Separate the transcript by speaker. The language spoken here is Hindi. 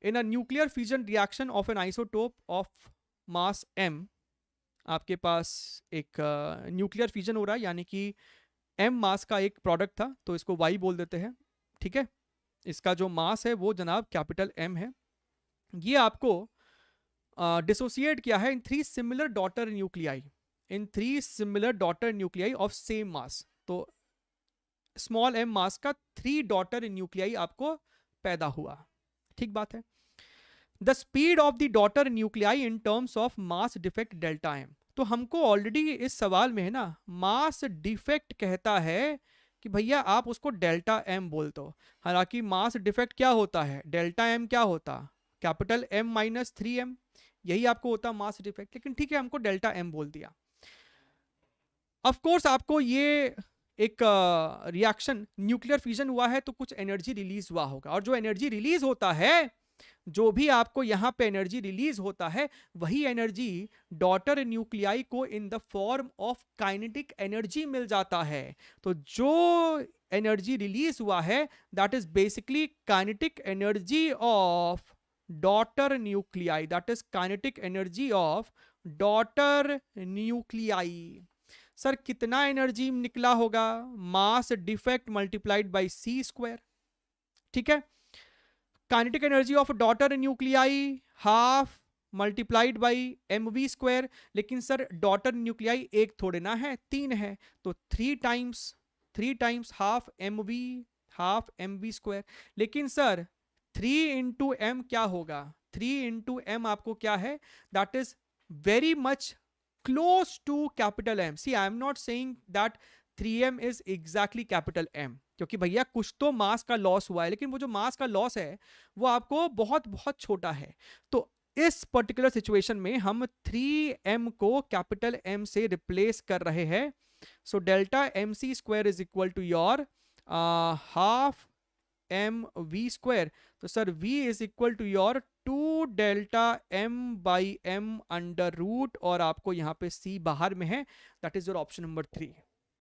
Speaker 1: In a nuclear fusion reaction of N isotope of mass m, आपके पास एक न्यूक्लियर फ्यूजन हो रहा है, यानी कि m मास का एक प्रोडक्ट था, तो इसको y बोल देते हैं, ठीक है। इसका जो मास है वो जनाब कैपिटल M है। ये आपको डिसोसिएट किया है in three similar daughter nuclei, in three similar daughter nuclei of same mass. तो स्मॉल m मास का थ्री डॉटर न्यूक्लियाई आपको पैदा हुआ, ठीक बात है। The speed of the daughter nuclei in terms of mass defect delta M. तो हमको ऑलरेडी इस सवाल में है ना, मास डिफेक्ट कहता है कि भैया आप उसको डेल्टा एम बोलते हो, हालांकि मास डिफेक्ट क्या होता है, डेल्टा एम क्या होता, कैपिटल M माइनस 3m, यही आपको होता मास डिफेक्ट, लेकिन ठीक है हमको डेल्टा एम बोल दिया। ऑफ कोर्स आपको ये एक रिएक्शन न्यूक्लियर फ्यूजन हुआ है तो कुछ एनर्जी रिलीज हुआ होगा, और जो एनर्जी रिलीज होता है, जो भी आपको यहां पे एनर्जी रिलीज होता है, वही एनर्जी डॉटर न्यूक्लियाई को in the form of kinetic energy मिल जाता है। तो जो एनर्जी रिलीज हुआ है that is basically kinetic energy of daughter nuclei, that is kinetic energy of daughter nuclei. Sir कितना एनर्जी निकला होगा, mass defect multiplied by C square, ठीक है। Kinetic energy of daughter nuclei half multiplied by M V square, लेकिन सर डॉटर न्यूक्लियाई एक थोड़े ना है, तीन है, तो three times half M V square. लेकिन सर 3 into m क्या होगा, 3 into m आपको क्या है, that is very much close to capital M। See I am not saying that 3m is exactly capital M, क्योंकि भैया कुछ तो मास का लॉस हुआ है, लेकिन वो जो मास का लॉस है वो आपको बहुत बहुत छोटा है। तो इस पर्टिकुलर सिचुएशन में हम 3m को कैपिटल M से रिप्लेस कर रहे हैं। So delta MC square is equal to your half M V square. तो sir v is equal to your 2 delta m by m under root, और आपको यहाँ पे c बाहर में है, that is your option number 3।